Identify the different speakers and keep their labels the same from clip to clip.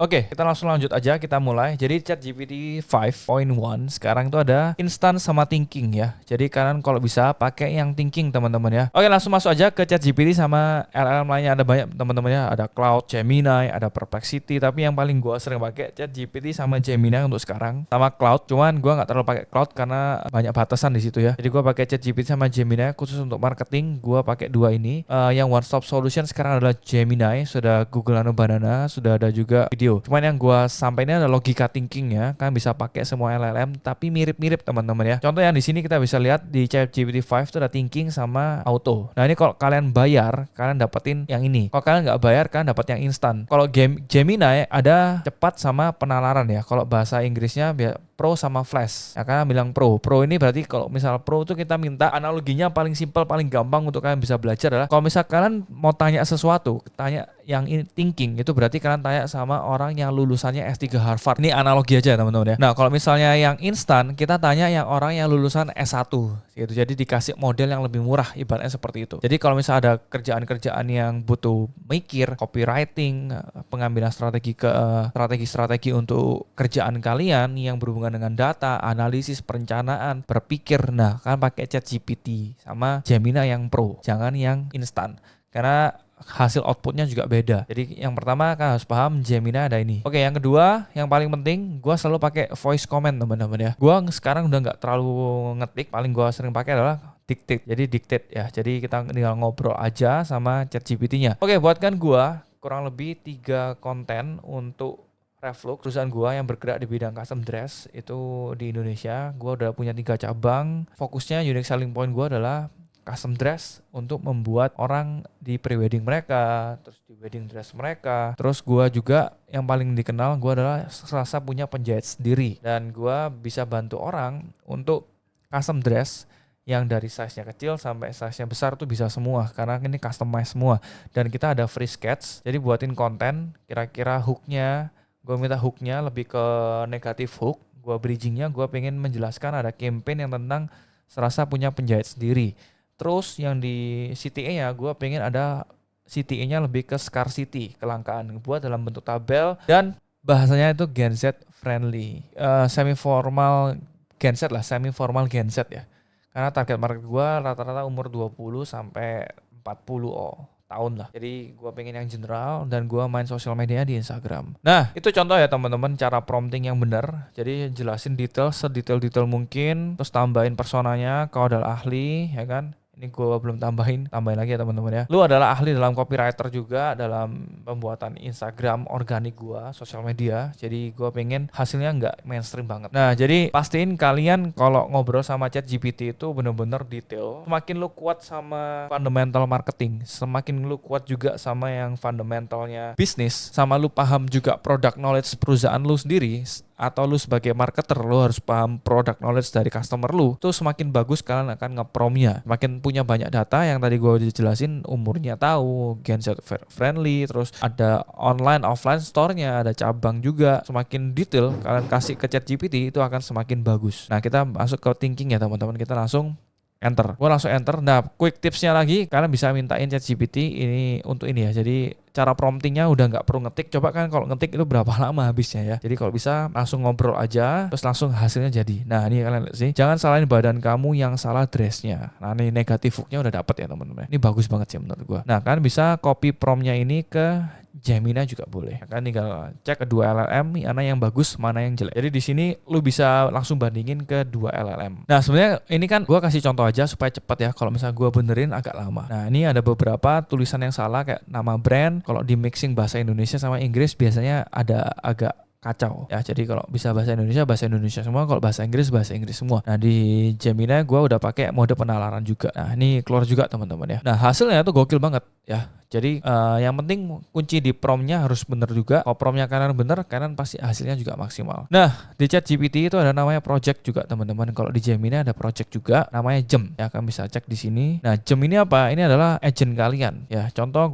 Speaker 1: Oke, kita langsung lanjut aja, kita mulai. Jadi ChatGPT 5.1 sekarang itu ada instant sama thinking ya. Jadi kalian kalau bisa pakai yang thinking teman-teman ya. Oke, langsung masuk aja ke ChatGPT sama LLM lainnya, ada banyak teman-teman ya. Ada Cloud, Gemini, ada Perplexity, tapi yang paling gua sering pakai ChatGPT sama Gemini untuk sekarang. Sama Cloud, cuman gua nggak terlalu pakai Cloud karena banyak batasan di situ ya. Jadi gua pakai ChatGPT sama Gemini khusus untuk marketing. Gua pakai dua ini. Yang one stop solution sekarang adalah Gemini, sudah Google Nano Banana, sudah ada juga video. Cuman yang gua sampaikan adalah logika thinking ya, kan bisa pakai semua LLM tapi mirip-mirip teman-teman ya. Contoh yang di sini kita bisa lihat di ChatGPT 5 itu ada thinking sama auto. Nah ini kalau kalian bayar, kalian dapetin yang ini. Kalau kalian nggak bayar, kalian dapat yang instan. Kalau Gemini ada cepat sama penalaran ya. Kalau bahasa Inggrisnya Pro sama Flash. Ya kalian bilang Pro. Pro ini berarti kalau misal Pro itu kita minta analoginya paling simpel, paling gampang untuk kalian bisa belajar adalah kalau misal kalian mau tanya sesuatu, tanya yang ini thinking, itu berarti kalian tanya sama orang yang lulusannya S3 Harvard. Ini analogi aja teman-teman ya. Nah kalau misalnya yang instan, kita tanya yang orang yang lulusan S1 gitu. Jadi dikasih model yang lebih murah, ibaratnya seperti itu. Jadi kalau misalnya ada kerjaan-kerjaan yang butuh mikir, copywriting, pengambilan strategi untuk kerjaan kalian yang berhubungan dengan data, analisis, perencanaan, berpikir, nah kan pakai ChatGPT sama Gemini yang Pro, jangan yang instan. Karena hasil outputnya juga beda. Jadi yang pertama kan harus paham Gemini ada ini. Oke, yang kedua, yang paling penting, gue selalu pakai voice comment teman-teman ya. Gue sekarang udah nggak terlalu ngetik, paling gue sering pakai adalah dictate. Jadi dictate ya. Jadi kita tinggal ngobrol aja sama ChatGPT-nya. Oke, buatkan gue kurang lebih 3 konten untuk Revlog, perusahaan gua yang bergerak di bidang custom dress itu di Indonesia. Gua udah punya 3 cabang. Fokusnya unique selling point gua adalah custom dress untuk membuat orang di prewedding mereka, terus di wedding dress mereka. Terus gua juga yang paling dikenal gua adalah serasa punya penjahit sendiri dan gua bisa bantu orang untuk custom dress yang dari size-nya kecil sampai size-nya besar tuh bisa semua karena ini customize semua. Dan kita ada free sketch. Jadi buatin konten kira-kira hook-nya. Gue minta hooknya lebih ke negatif hook. Gue bridgingnya gue pengen menjelaskan ada campaign yang tentang serasa punya penjahit sendiri. Terus yang di CTA-nya gue pengen ada CTA-nya lebih ke scarcity, kelangkaan. Buat dalam bentuk tabel dan bahasanya itu Gen Z friendly. Semi-formal Gen Z lah, semi-formal Gen Z ya. Karena target market gue rata-rata umur 20 sampai 40 tahun lah. Jadi gue pengen yang general dan gue main sosial media di Instagram. Nah itu contoh ya teman-teman cara prompting yang benar. Jadi jelasin detail sedetail-detail mungkin. Terus tambahin personanya kau adalah ahli ya kan. Ini gue belum tambahin lagi ya teman-teman ya. Lu adalah ahli dalam copywriter juga dalam pembuatan Instagram organik gue, sosial media. Jadi gue pengen hasilnya nggak mainstream banget. Nah jadi pastiin kalian kalau ngobrol sama ChatGPT itu bener-bener detail. Semakin lu kuat sama fundamental marketing, semakin lu kuat juga sama yang fundamentalnya bisnis, sama lu paham juga product knowledge perusahaan lu sendiri, atau lu sebagai marketer lu harus paham product knowledge dari customer lu, tuh semakin bagus kalian akan nge-promnya. Makin punya banyak data yang tadi gue udah jelasin, umurnya tahu, Gen Z friendly, terus ada online offline store-nya, ada cabang juga. Semakin detail kalian kasih ke ChatGPT itu akan semakin bagus. Nah kita masuk ke thinking ya teman-teman, kita langsung enter. Gue langsung enter. Nah, quick tipsnya lagi, kalian bisa mintain ChatGPT ini untuk ini ya. Jadi cara promptingnya udah nggak perlu ngetik. Coba kan kalau ngetik itu berapa lama habisnya ya. Jadi kalau bisa langsung ngobrol aja, terus langsung hasilnya jadi. Nah ini kalian lihat sih. Jangan salahin badan kamu yang salah dressnya. Nah ini negatif hooknya udah dapet ya teman-teman. Ini bagus banget sih menurut gue. Nah kan bisa copy promptnya ini ke Gemini juga boleh. Kan tinggal cek kedua LLM mana yang bagus, mana yang jelek. Jadi di sini lu bisa langsung bandingin ke dua LLM. Nah sebenarnya ini kan gue kasih contoh aja supaya cepat ya. Kalau misalnya gue benerin agak lama. Nah ini ada beberapa tulisan yang salah kayak nama brand. Kalau di mixing bahasa Indonesia sama Inggris biasanya ada agak kacau ya. Jadi kalau bisa bahasa Indonesia semua, kalau bahasa Inggris semua. Nah di Gemini gue udah pakai mode penalaran juga. Nah ini keluar juga teman-teman ya. Nah hasilnya tuh gokil banget ya. Jadi yang penting kunci di promptnya harus benar juga. Kalau promptnya kanan benar, kanan pasti hasilnya juga maksimal. Nah di ChatGPT itu ada namanya project juga teman-teman. Kalau di Gemini ada project juga namanya Gem. Ya kalian bisa cek di sini. Nah Gem ini apa? Ini adalah agent kalian. Ya contoh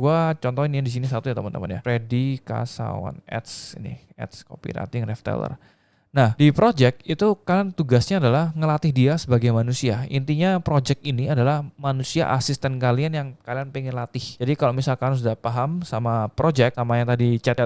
Speaker 1: ini di sini satu ya teman-teman ya. Freddy Kasawan Ads ini. Ads copywriting retailer. Nah, di project itu kalian tugasnya adalah ngelatih dia sebagai manusia. Intinya project ini adalah manusia asisten kalian yang kalian pengen latih. Jadi kalau misalkan sudah paham sama project, sama yang tadi chat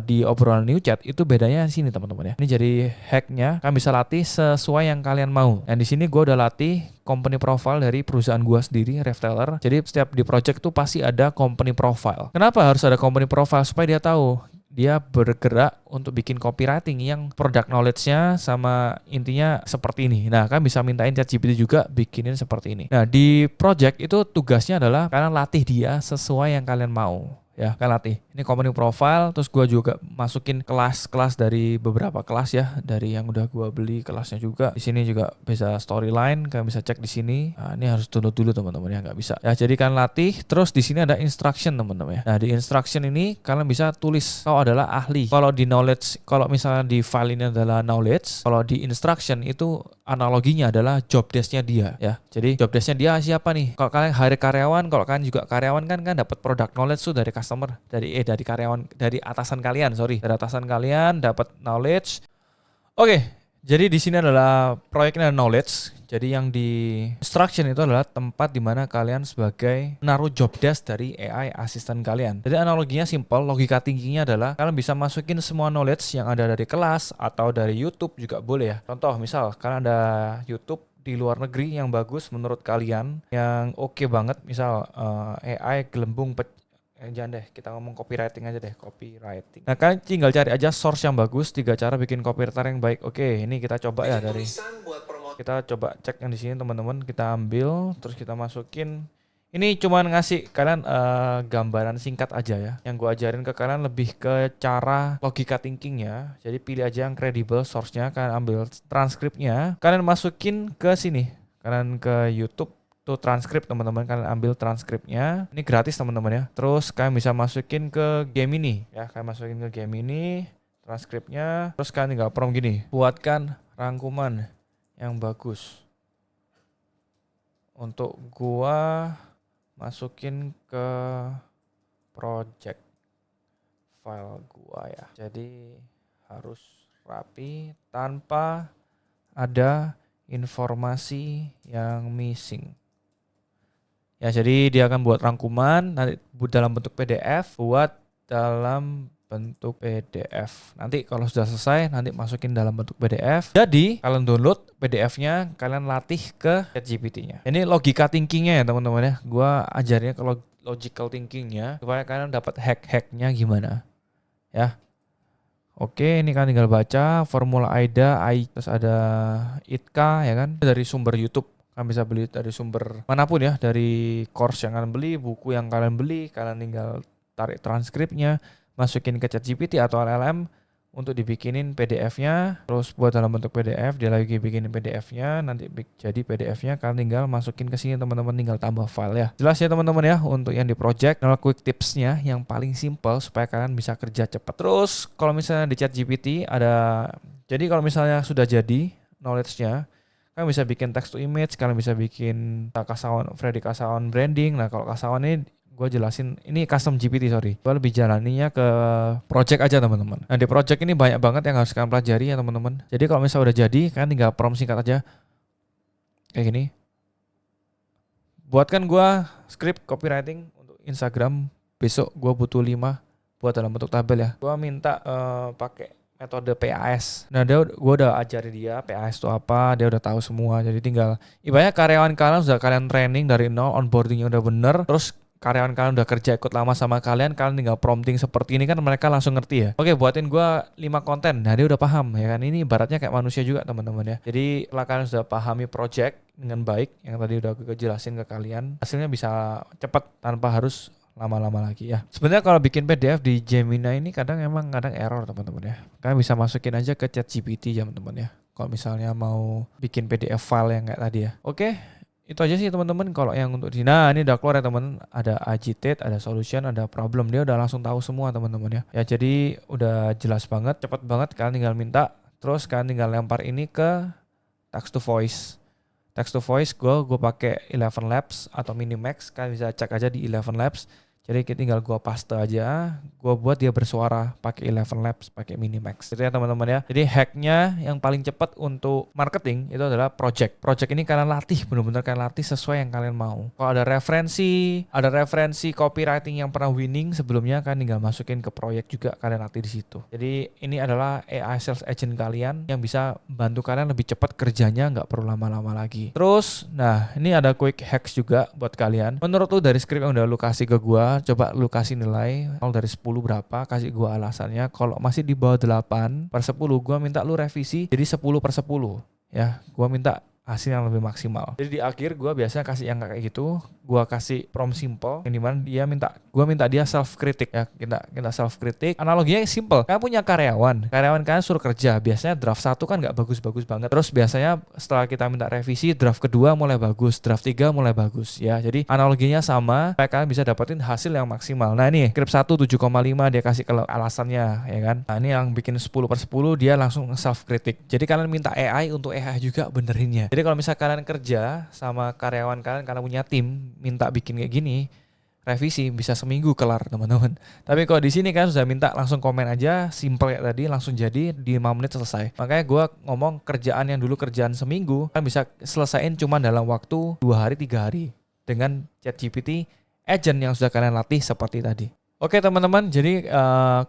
Speaker 1: di obrolan new chat, itu bedanya di sini teman-teman ya. Ini jadi hacknya, kalian bisa latih sesuai yang kalian mau. Dan di sini gue udah latih company profile dari perusahaan gue sendiri, Reftailer. Jadi setiap di project tuh pasti ada company profile. Kenapa harus ada company profile? Supaya dia tahu dia bergerak untuk bikin copywriting yang product knowledge-nya sama intinya seperti ini. Nah, kan bisa mintain ChatGPT juga bikinin seperti ini. Nah, di project itu tugasnya adalah kalian latih dia sesuai yang kalian mau. Ya, kalian latih. Ini company profile, terus gue juga masukin kelas-kelas dari beberapa kelas ya, dari yang udah gue beli kelasnya juga. Di sini juga bisa storyline, kalian bisa cek di sini. Nah, ini harus download dulu teman-teman ya, nggak bisa. Ya, jadi kalian latih, terus di sini ada instruction teman-teman ya. Nah, di instruction ini kalian bisa tulis kau adalah ahli. Kalau di knowledge, kalau misalnya di file ini adalah knowledge, kalau di instruction itu analoginya adalah job desk-nya dia ya. Jadi job desk-nya dia siapa nih? Kalau kalian hire karyawan, kalau kalian juga karyawan kan dapat product knowledge tuh dari customer, dari karyawan, dari atasan kalian, dari atasan kalian dapat knowledge. Oke, jadi di sini adalah proyeknya knowledge. Jadi yang di instruction itu adalah tempat di mana kalian sebagai naruh job desk dari AI asisten kalian. Jadi analoginya simple, logika tingginya adalah kalian bisa masukin semua knowledge yang ada dari kelas atau dari YouTube juga boleh ya. Contoh misal kalian ada YouTube di luar negeri yang bagus menurut kalian, yang oke banget, misal AI gelembung jangan deh, kita ngomong copywriting aja deh, copywriting. Nah, kalian tinggal cari aja source yang bagus, 3 cara bikin copywriting yang baik. Oke, ini kita coba ya dari, kita coba cek yang di sini teman-teman, kita ambil, terus kita masukin. Ini cuman ngasih kalian gambaran singkat aja ya. Yang gue ajarin ke kalian lebih ke cara logika thinkingnya. Jadi pilih aja yang kredibel source-nya, kalian ambil transkripnya, kalian masukin ke sini, kalian ke YouTube. Tuh transkrip teman-teman, kalian ambil transkripnya, ini gratis teman-teman ya. Terus kalian bisa masukin ke Gemini ya, kalian masukin ke Gemini transkripnya, terus kalian tinggal prompt gini, buatkan rangkuman yang bagus untuk gua masukin ke project file gua ya. Jadi harus rapi tanpa ada informasi yang missing. Ya, jadi dia akan buat rangkuman nanti dalam bentuk PDF, Nanti kalau sudah selesai nanti masukin dalam bentuk PDF. Jadi kalian download PDF-nya, kalian latih ke ChatGPT-nya. Ini logika thinkingnya ya teman-teman ya. Gua ajarnya kalau logical thinkingnya supaya kalian dapat hack-hacknya gimana. Ya. Oke, ini kan tinggal baca formula AIDA, terus ada ITKA ya kan, dari sumber YouTube. Kalian bisa beli dari sumber manapun ya, dari course yang kalian beli, buku yang kalian beli, kalian tinggal tarik transkripnya, masukin ke ChatGPT atau LLM untuk dibikinin PDF-nya, terus buat dalam bentuk PDF, dia lagi bikinin PDF-nya, nanti jadi PDF-nya, kalian tinggal masukin ke sini teman-teman, tinggal tambah file ya. Jelas ya teman-teman ya, untuk yang di project, quick tips-nya yang paling simple supaya kalian bisa kerja cepat. Terus kalau misalnya di ChatGPT ada, jadi kalau misalnya sudah jadi knowledge-nya, kalian bisa bikin text to image, kalian bisa bikin Freddy Kasawan branding. Nah, kalau Kasawan ini gue jelasin, ini custom GPT gue lebih jalaninya ke project aja teman-teman. Nah, di project ini banyak banget yang harus kalian pelajari ya teman-teman. Jadi kalau misalnya udah jadi, kalian tinggal prompt singkat aja kayak gini, buatkan gue script copywriting untuk Instagram besok, gue butuh 5 buat dalam bentuk tabel ya. Gue minta pakai metode PAS. Nah, gue udah ajarin dia PAS itu apa, dia udah tahu semua. Jadi tinggal ibaratnya karyawan kalian sudah kalian training dari nol, onboardingnya udah bener, terus karyawan kalian udah kerja ikut lama sama kalian tinggal prompting seperti ini kan mereka langsung ngerti ya. Oke, buatin gue 5 konten. Nah, dia udah paham ya kan. Ini ibaratnya kayak manusia juga teman-teman ya. Jadi setelah kalian sudah pahami project dengan baik, yang tadi udah gue jelasin ke kalian, hasilnya bisa cepat tanpa harus lama-lama lagi ya. Sebenarnya kalau bikin PDF di Gemini ini kadang error teman-teman ya. Kalian bisa masukin aja ke ChatGPT ya teman-teman ya. Kalau misalnya mau bikin PDF file yang kayak tadi ya. Oke, itu aja sih teman-teman kalau yang untuk di. Nah, ini udah keluar ya teman. Ada agitate, ada solution, ada problem. Dia udah langsung tahu semua teman-teman ya. Ya, jadi udah jelas banget, cepat banget. Kalian tinggal minta, terus kalian tinggal lempar ini ke text to voice. Text to voice gue pakai 11 Labs atau Minimax. Kalian bisa cek aja di 11 Labs. Jadi tinggal gua paste aja, gua buat dia bersuara pakai Eleven Labs, pakai Minimax. Gitu ya teman-teman ya. Jadi hacknya yang paling cepat untuk marketing itu adalah project. Project ini kalian latih, benar-benar kalian latih sesuai yang kalian mau. Kalau ada referensi copywriting yang pernah winning sebelumnya, kan tinggal masukin ke proyek juga, kalian latih di situ. Jadi ini adalah AI sales agent kalian yang bisa bantu kalian lebih cepat kerjanya, nggak perlu lama-lama lagi. Terus, nah ini ada quick hacks juga buat kalian. Menurut lu dari script yang udah lu kasih ke gua, coba lu kasih nilai kalau dari 10 berapa, kasih gua alasannya. Kalau masih di bawah 8/10, gua minta lu revisi jadi 10/10 ya. Gua minta hasil yang lebih maksimal. Jadi di akhir gua biasanya kasih yang kayak gitu, gua kasih prompt simple yang dimana gua minta dia self critic ya. Kita self critic. Analoginya simple. Kalian punya karyawan kalian suruh kerja, biasanya draft 1 kan nggak bagus-bagus banget. Terus biasanya setelah kita minta revisi, draft kedua mulai bagus, draft 3 mulai bagus ya. Jadi analoginya sama, supaya kalian bisa dapetin hasil yang maksimal. Nah ini script 1 7,5 dia kasih kalau alasannya ya kan. Nah ini yang bikin 10/10 dia langsung self critic. Jadi kalian minta AI untuk AI juga benerinnya. Jadi kalau misalnya kalian kerja sama karyawan kalian punya tim, minta bikin kayak gini, revisi bisa seminggu kelar teman-teman. Tapi kalau di sini kan sudah minta langsung komen aja, simple kayak tadi, langsung jadi di 5 menit selesai. Makanya gue ngomong kerjaan yang dulu kerjaan seminggu kan bisa selesaiin cuma dalam waktu 2 hari 3 hari dengan ChatGPT agent yang sudah kalian latih seperti tadi. Oke teman-teman, jadi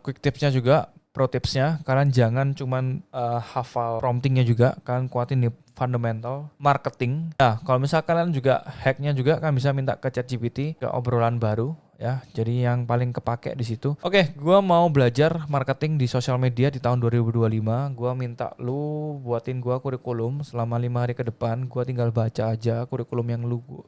Speaker 1: quick tipsnya juga, pro tipsnya, kalian jangan cuman hafal promptingnya juga, kalian kuatin di fundamental marketing. Nah, kalau misalnya kalian juga hacknya juga kan bisa minta ke ChatGPT ke obrolan baru ya. Jadi yang paling kepake di situ. Oke, gua mau belajar marketing di sosial media di tahun 2025. Gua minta lu buatin gua kurikulum selama 5 hari ke depan. Gua tinggal baca aja kurikulum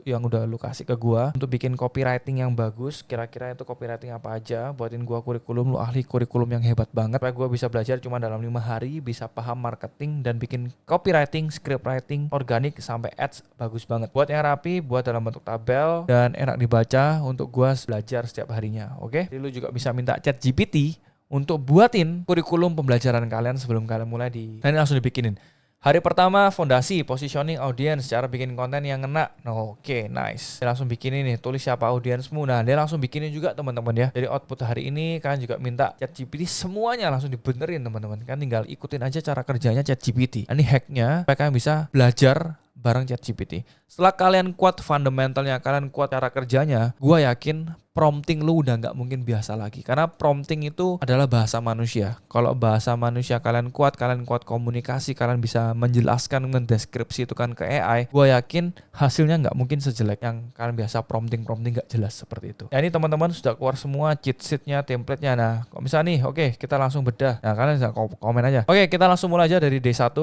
Speaker 1: yang udah lu kasih ke gua untuk bikin copywriting yang bagus. Kira-kira itu copywriting apa aja? Buatin gua kurikulum, lu ahli kurikulum yang hebat banget. Supaya gua bisa belajar cuma dalam 5 hari, bisa paham marketing dan bikin copywriting, script writing, organik sampai ads bagus banget. Buat yang rapi, buat dalam bentuk tabel dan enak dibaca untuk gua belajar setiap harinya. Oke? Jadi lu juga bisa minta ChatGPT untuk buatin kurikulum pembelajaran kalian sebelum kalian mulai dan ini langsung dibikinin. Hari pertama fondasi, positioning audience, cara bikin konten yang ngena. Oke, nice. Dia langsung bikinin nih, tulis siapa audiensmu. Nah, dia langsung bikinin juga teman-teman ya. Jadi output hari ini kalian juga minta ChatGPT semuanya langsung dibenerin teman-teman. Kan tinggal ikutin aja cara kerjanya ChatGPT. Ini hacknya supaya kalian bisa belajar bareng ChatGPT. Setelah kalian kuat fundamentalnya, kalian kuat cara kerjanya, gua yakin prompting lu udah nggak mungkin biasa lagi. Karena prompting itu adalah bahasa manusia. Kalau bahasa manusia kalian kuat komunikasi, kalian bisa menjelaskan, mendeskripsi itu kan ke AI, gua yakin hasilnya nggak mungkin sejelek yang kalian biasa prompting nggak jelas seperti itu. Ya ini teman-teman sudah keluar semua cheat sheet-nya, template-nya. Nah, kalau misalnya nih, oke, kita langsung bedah. Nah, kalian bisa komen aja. Oke, kita langsung mulai aja dari D1,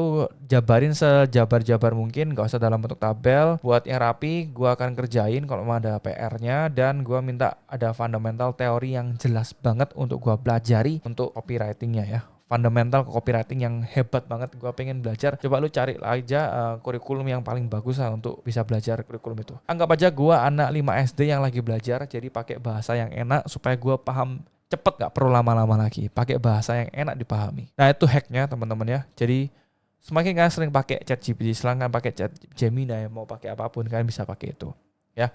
Speaker 1: jabarin sejabar-jabar mungkin, nggak usah dalam bentuk tabel. Buat yang rapi, gua akan kerjain kalau mau ada PR-nya, dan gua minta ada fundamental teori yang jelas banget untuk gua pelajari untuk copywriting-nya ya. Fundamental copywriting yang hebat banget, gua pengen belajar. Coba lu cari aja kurikulum yang paling bagus lah untuk bisa belajar kurikulum itu. Anggap aja gua anak 5 SD yang lagi belajar, jadi pakai bahasa yang enak supaya gua paham cepet, gak perlu lama-lama lagi. Pakai bahasa yang enak dipahami. Nah itu hacknya teman-teman ya. Jadi semakin kalian sering pakai ChatGPT, silahkan pakai Chat Gemini, mau pakai apapun kalian bisa pakai itu ya.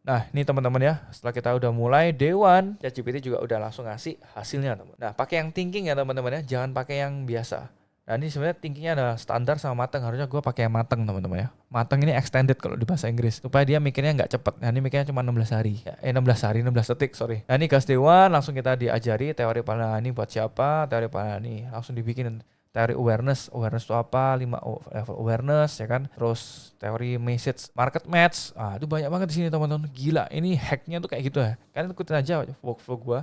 Speaker 1: Nah ini teman-teman ya, setelah kita udah mulai day one, ChatGPT juga udah langsung ngasih hasilnya teman. Nah pakai yang thinking ya teman-teman ya, jangan pakai yang biasa. Nah ini sebenarnya thinkingnya ada standar sama mateng, harusnya gue pakai yang mateng teman-teman ya. Mateng ini extended kalau di bahasa Inggris, supaya dia mikirnya nggak cepet. Nah ini mikirnya cuma 16 hari, 16 detik sorry. Nah ini kelas day one langsung kita diajari teori pandangan ini buat siapa, teori pandangan ini langsung dibikinin. Teori awareness itu apa, 5 level awareness ya kan. Terus teori message market match. Itu banyak banget di sini teman-teman. Gila, ini hacknya tuh kayak gitu ya. Kalian ikutin aja workflow gua.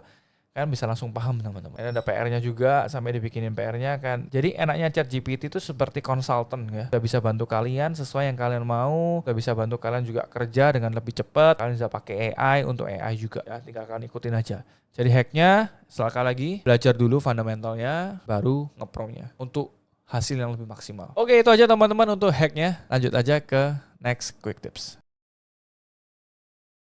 Speaker 1: Kalian bisa langsung paham teman-teman. Ini ada PR-nya juga, sampai dibikinin PR-nya kan. Jadi enaknya ChatGPT itu seperti konsultan ya. Udah bisa bantu kalian sesuai yang kalian mau. Udah bisa bantu kalian juga kerja dengan lebih cepat. Kalian bisa pakai AI untuk AI juga ya. Tinggal kalian ikutin aja. Jadi hacknya, sekali lagi belajar dulu fundamentalnya, baru ngepromnya untuk hasil yang lebih maksimal. Oke, itu aja teman-teman untuk hacknya. Lanjut aja ke next quick tips.